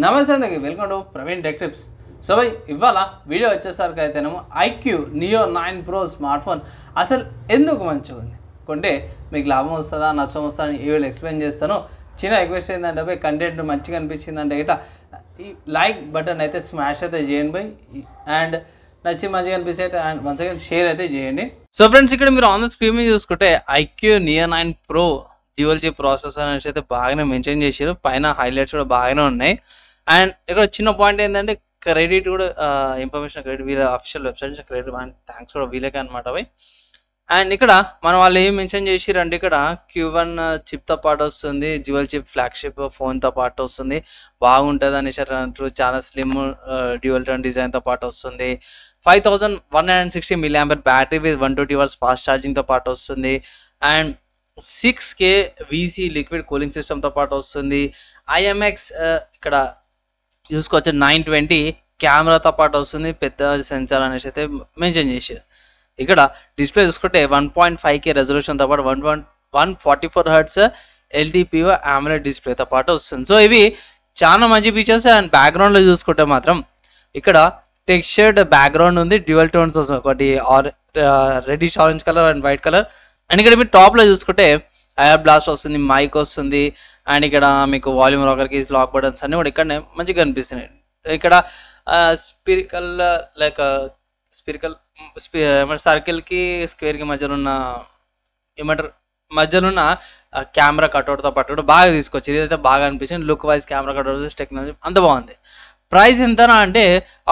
నమస్తే అందరికీ welcome to Praveen tech tips. So భయ్ ఇవాళ వీడియో వచ్చేసరికి అయితేనేమో iQOO Neo 9 Pro smart phone అసలు ఎందుకు మంచిగా ఉంది, కొంటే మీకు లాభం వస్తుందా నష్టం వస్తుందా అని ఈ వీడియో ఎక్స్ప్లెయిన్ చేస్తాను. చిన్న రిక్వెస్ట్ ఏంటంటే భయ్ కంటెంట్ మంచిగా అనిపించిందంటే ఇట్లా ఈ లైక్ బటన్ అయితే స్మాష్ అయితే చేయండి భయ్, అండ్ నచ్చి మంచిగా అనిపిస్తే అయితే అండ్ వన్స్ అగైన్ షేర్ అయితే చేయండి. సో ఫ్రెండ్స్, ఇక్కడ మీరు ఆన్ ద స్క్రీన్ మీద చూసుకుంటే iQOO Neo 9 Pro dual chip processor అనేసి అయితే బాగానే మెన్షన్ చేశారు. పైన హైలైట్స్ కూడా బాగానే ఉన్నాయి. అండ్ ఇక్కడ చిన్న పాయింట్ ఏంటంటే క్రెడిట్ కూడా ఇన్ఫర్మేషన్ క్రెడిట్ వీళ్ళ అఫీషియల్ వెబ్సైట్ నుంచి క్రెడిట్ అండ్ థ్యాంక్స్ కూడా వీళ్ళకే అనమాట అవి. అండ్ ఇక్కడ మన వాళ్ళు ఏం మెన్షన్ చేసిరంటే ఇక్కడ Q1 చిప్తో పాటు వస్తుంది, డ్యూయల్ చిప్ ఫ్లాగ్షిప్ ఫోన్తో పాటు వస్తుంది, బాగుంటుంది అనేసి అంటారు. చాలా స్లిమ్ డ్యూయల్ టర్న్ డిజైన్తో పాటు వస్తుంది. 5160 mAh battery with 120 hours fast ఛార్జింగ్తో పాటు వస్తుంది. And 6K VC liquid cooling సిస్టమ్తో పాటు వస్తుంది. IMX ఇక్కడ చూసుకోవచ్చు 920 కెమెరాతో పాటు వస్తుంది, పెద్ద సెన్సార్ అనేసి అయితే మెన్షన్ చేశారు. ఇక్కడ డిస్ప్లే చూసుకుంటే 1.5K రెజల్యూషన్తో పాటు 144 Hz LTPO AMOLED డిస్ప్లేతో పాటు వస్తుంది. సో ఇవి చాలా మంచి ఫీచర్స్. అండ్ బ్యాక్గ్రౌండ్లో చూసుకుంటే మాత్రం ఇక్కడ టెక్స్చర్డ్ బ్యాక్గ్రౌండ్ ఉంది, డ్యూయల్ టోన్స్ వస్తుంది, ఒకటి reddish orange colour and white colour. And ఇక్కడ మీరు టాప్లో చూసుకుంటే ఐఆర్ బ్లాస్ట్ వస్తుంది, మైక్ వస్తుంది, అండ్ ఇక్కడ మీకు volume rocker keys lock buttons అన్నీ కూడా ఇక్కడనే మంచిగా కనిపిస్తున్నాయి. ఇక్కడ స్పిరికల్ లైక్ సర్కిల్కి స్క్వేర్కి మధ్యలో ఉన్న కెమెరా కట్అవుట్తో పాటు కూడా బాగా తీసుకొచ్చి ఇదైతే బాగా అనిపించింది. Look wise camera cutout technology అంత బాగుంది. ప్రైస్ ఎంతనా అంటే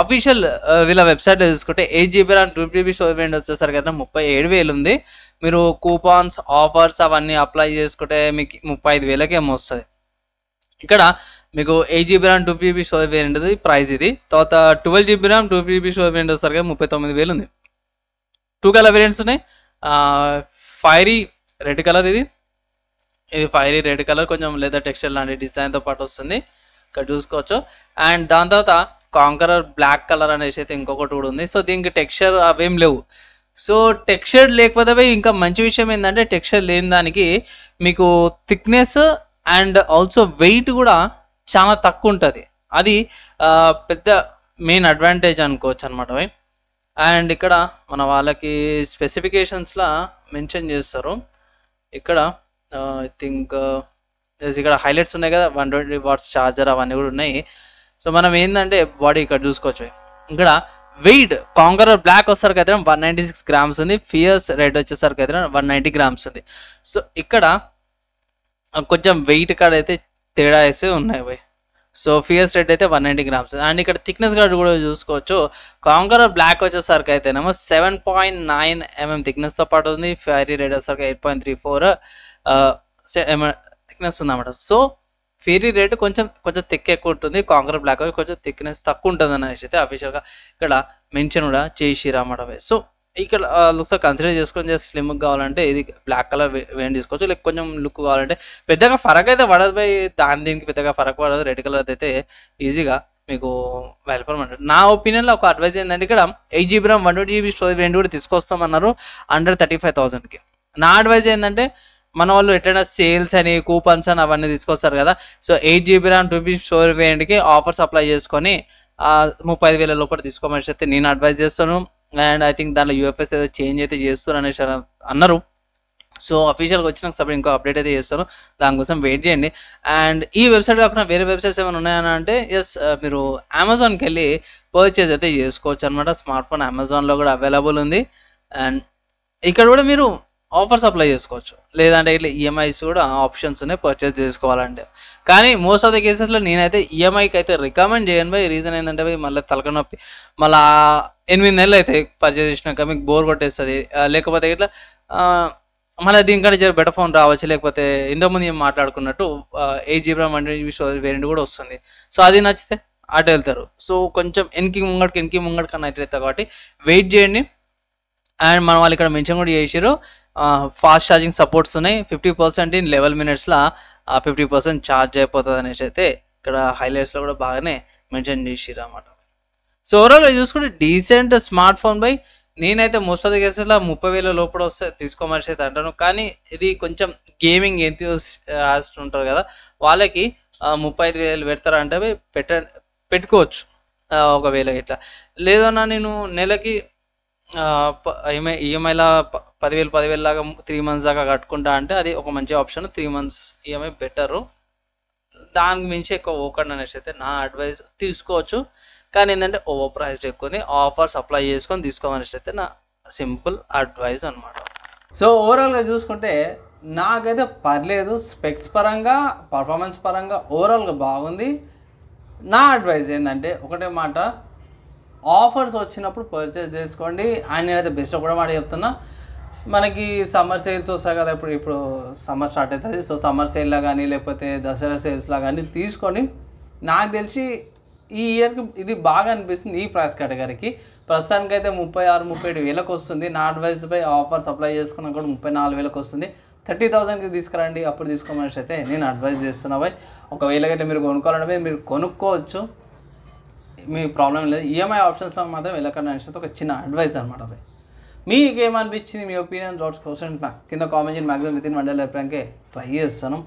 అఫీషియల్ వీళ్ళ వెబ్సైట్లో చూసుకుంటే 8GB RAM 2GB storage variant వచ్చేసరికి అయితే 37,000 ఉంది. మీరు కూపాన్స్ ఆఫర్స్ అవన్నీ అప్లై చేసుకుంటే మీకు 35,000కి ఏమో వస్తుంది. ఇక్కడ మీకు 8GB RAM 2GB storage variant price ఇది. తర్వాత 12GB RAM 2GB storage variant వచ్చేసరికి 39,000 ఉంది. 2 కలర్ వేరియంట్స్ ఉన్నాయి. ఫైరీ రెడ్ కలర్, ఇది ఫైరీ రెడ్ కలర్, కొంచెం లెదర్ టెక్స్చర్ లాంటి డిజైన్తో పాటు వస్తుంది, ఇక్కడ చూసుకోవచ్చు. అండ్ దాని తర్వాత కాంకరర్ బ్లాక్ కలర్ అనేసి అయితే ఇంకొకటి కూడా ఉంది. సో దీనికి టెక్స్చర్ అవేం లేవు. సో టెక్స్చర్ లేకపోతే ఇంకా మంచి విషయం ఏంటంటే టెక్స్చర్ లేని దానికి మీకు థిక్నెస్ అండ్ ఆల్సో వెయిట్ కూడా చాలా తక్కువ ఉంటుంది. అది పెద్ద మెయిన్ అడ్వాంటేజ్ అనుకోవచ్చు అనమాట. అండ్ ఇక్కడ మన వాళ్ళకి స్పెసిఫికేషన్స్లో మెన్షన్ చేస్తారు. ఇక్కడ ఐ థింక్ ఇక్కడ హైలైట్స్ ఉన్నాయి కదా, 120 watts ఛార్జర్ అవన్నీ కూడా ఉన్నాయి. సో మనం ఏంటంటే బాడీ ఇక్కడ చూసుకోవచ్చు. ఇక్కడ వెయిట్ కాంకరర్ బ్లాక్ వచ్చేసరికి అయితే 196 grams ఉంది, ఫియర్స్ రెడ్ వచ్చేసరికి అయితే 190 grams ఉంది. సో ఇక్కడ కొంచెం వెయిట్ కాడ అయితే తేడా వేసి ఉన్నాయి భయ్. సో ఫియర్స్ రెడ్ అయితే 190 grams. అండ్ ఇక్కడ థిక్నెస్ కార్డు కూడా చూసుకోవచ్చు. కాంకరర్ బ్లాక్ వచ్చేసరికి అయితేనేమో 7.9 mm థిక్నెస్తో పాటు ఉంది, ఫైరీ రెడ్ వచ్చేసరికి 8.34 థిక్నెస్ ఉందన్నమాట. సో ఫెరీ రేట్ కొంచెం థిక్ ఎక్కువ ఉంటుంది, కాంకరర్ బ్లాక్ కొంచెం థిక్నెస్ తక్కువ ఉంటుంది అనేసి అయితే అఫీషియల్గా ఇక్కడ మెన్షన్ కూడా చేసిరా అన్నమాట. సో ఇక్కడ లుక్స్ కన్సిడర్ చేసుకొని జస్ట్ స్లిమ్ కావాలంటే ఇది బ్లాక్ కలర్ వేయండి తీసుకోవచ్చు, లేక కొంచెం లుక్ కావాలంటే పెద్దగా ఫరక్ అయితే పడదు బై, దీనికి పెద్దగా ఫరక్ పడదు. రెడ్ కలర్ అయితే ఈజీగా మీకు వెల్ఫర్ అంటారు. నా ఒపీనియన్లో ఒక అడ్వైజ్ ఏంటంటే ఇక్కడ 8GB RAM 120GB storage variant కూడా తీసుకొస్తామన్నారు అండర్ 35,000కి. నా అడ్వైజ్ ఏంటంటే మన వాళ్ళు ఎట్లయినా సేల్స్ అని కూపన్స్ అని అవన్నీ తీసుకొస్తారు కదా. So 8GB RAM 2GB storage వేరియంట్కి ఆఫర్స్ అప్లై చేసుకొని 35,000 లోపల తీసుకోమని అయితే నేను అడ్వైజ్ చేస్తాను. అండ్ ఐ థింక్ దాంట్లో UFS ఏదో చేంజ్ అయితే చేస్తారు అనేసి అన్నారు. సో అఫీషియల్గా వచ్చినాక సపరేట్ ఇంకో అప్డేట్ అయితే చేస్తాను, దానికోసం వెయిట్ చేయండి. అండ్ ఈ వెబ్సైట్ కాకుండా వేరే వెబ్సైట్స్ ఏమైనా ఉన్నాయని అంటే మీరు అమెజాన్కి వెళ్ళి పర్చేజ్ అయితే చేసుకోవచ్చు అనమాట. స్మార్ట్ ఫోన్ అమెజాన్లో కూడా అవైలబుల్ ఉంది. అండ్ ఇక్కడ కూడా మీరు ఆఫర్స్ అప్లై చేసుకోవచ్చు, లేదంటే ఇట్లా EMIs కూడా ఆప్షన్స్ ఉన్నాయి పర్చేజ్ చేసుకోవాలంటే. కానీ మోస్ట్ ఆఫ్ ద కేసెస్లో నేనైతే EMIకి అయితే రికమెండ్ చేయను బై. రీజన్ ఏంటంటే మళ్ళీ తలక నొప్పి, మళ్ళీ 8 నెలలు అయితే పర్చేజ్ చేసినాక మీకు బోర్ కొట్టేస్తుంది. లేకపోతే ఇట్లా మళ్ళీ దీనికంటే జర బెటర్ ఫోన్ రావచ్చు, లేకపోతే ఇంతకుముందు ఏం మాట్లాడుకున్నట్టు 8GB RAM 120GB storage variant కూడా వస్తుంది. సో అది నచ్చితే అటు వెళ్తారు. సో కొంచెం వెనక్కి ముంగడికి కన్నా అయితే కాబట్టి వెయిట్ చేయండి. అండ్ మన వాళ్ళు ఇక్కడ మెన్షన్ కూడా చేసారు ఫాస్ట్ ఛార్జింగ్ సపోర్ట్స్ ఉన్నాయి. 50% ఇన్ 11 minutesలో 50% ఛార్జ్ అయిపోతుంది అనేసి అయితే ఇక్కడ హైలైట్స్లో కూడా బాగానే మెన్షన్ చేసిరు అన్నమాట. సో ఓవరాల్గా చూసుకుంటే డీసెంట్ స్మార్ట్ ఫోన్ బై. నేనైతే మోస్ట్ ఆఫ్ ద కేసెస్లో 30,000 లోపల వస్తే తీసుకోమని అయితే అంటాను. కానీ ఇది కొంచెం గేమింగ్ ఎంతూసియాస్ట్ ఉంటారు కదా, వాళ్ళకి 35,000 పెడతారా అంటే అవి పెట్టుకోవచ్చు. ఒకవేళ ఇట్లా లేదన్నా నేను నెలకి ఈఎంఐలా 10,000 లాగా 3 మంత్స్ దాకా కట్టుకుంటా అంటే అది ఒక మంచి ఆప్షన్. 3 months EMI better. దానికి మించి ఎక్కువ పోకండి అనేసి అయితే నా అడ్వైస్. తీసుకోవచ్చు కానీ ఏంటంటే ఓవర్ ప్రైస్డ్ ఎక్కువని ఆఫర్స్ అప్లై చేసుకొని తీసుకోమనేసి అయితే నా సింపుల్ అడ్వైస్ అనమాట. సో ఓవరాల్గా చూసుకుంటే నాకైతే పర్లేదు, స్పెక్స్ పరంగా పర్ఫార్మెన్స్ పరంగా ఓవరాల్గా బాగుంది. నా అడ్వైస్ ఏంటంటే ఒకటే మాట, ఆఫర్స్ వచ్చినప్పుడు పర్చేస్ చేసుకోండి. అండ్ నేనైతే బెస్ట్ కూడా మాట చెప్తున్నా, మనకి సమ్మర్ సేల్స్ వస్తాయి కదా, ఇప్పుడు సమ్మర్ స్టార్ట్ అవుతుంది. సో సమ్మర్ సేల్లో కానీ లేకపోతే దసరా సేల్స్లో కానీ తీసుకొని, నాకు తెలిసి ఈ ఇయర్కి ఇది బాగా అనిపిస్తుంది ఈ ప్రైస్ కేటగిరీకి. ప్రస్తుతానికైతే 36-37 వస్తుంది. నా అడ్వైస్ పై ఆఫర్స్ అప్లై చేసుకున్నా కూడా 34,000 వస్తుంది. 30,000కి తీసుకురండి, అప్పుడు తీసుకోమని అయితే నేను అడ్వైస్ చేస్తున్నా బాయ్. ఒకవేళ గట్టే మీరు కొనుక్కోవాలంటే మీరు కొనుక్కోవచ్చు, మీ ప్రాబ్లం లేదు. ఈఎంఐ ఆప్షన్స్లో మాత్రం వెళ్ళకండి అనేసి ఒక చిన్న అడ్వైస్ అనమాట బాయ్. మీకు ఏమనిపించింది, మీ ఒపీనియన్ థాట్స్ కోసం కింద కామెంట్ చేయండి. మ్యాక్సిమం వితిన్ 1 డే చెప్పడానికి ట్రై చేస్తాను.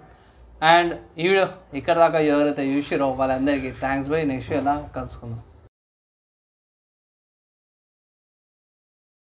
అండ్ ఈ వీడియో ఇక్కడ దాకా ఎవరైతే చూసిరో వాళ్ళందరికీ థ్యాంక్స్ బాయ్. నెక్స్ట్ ఎలా కలుసుకుందాం.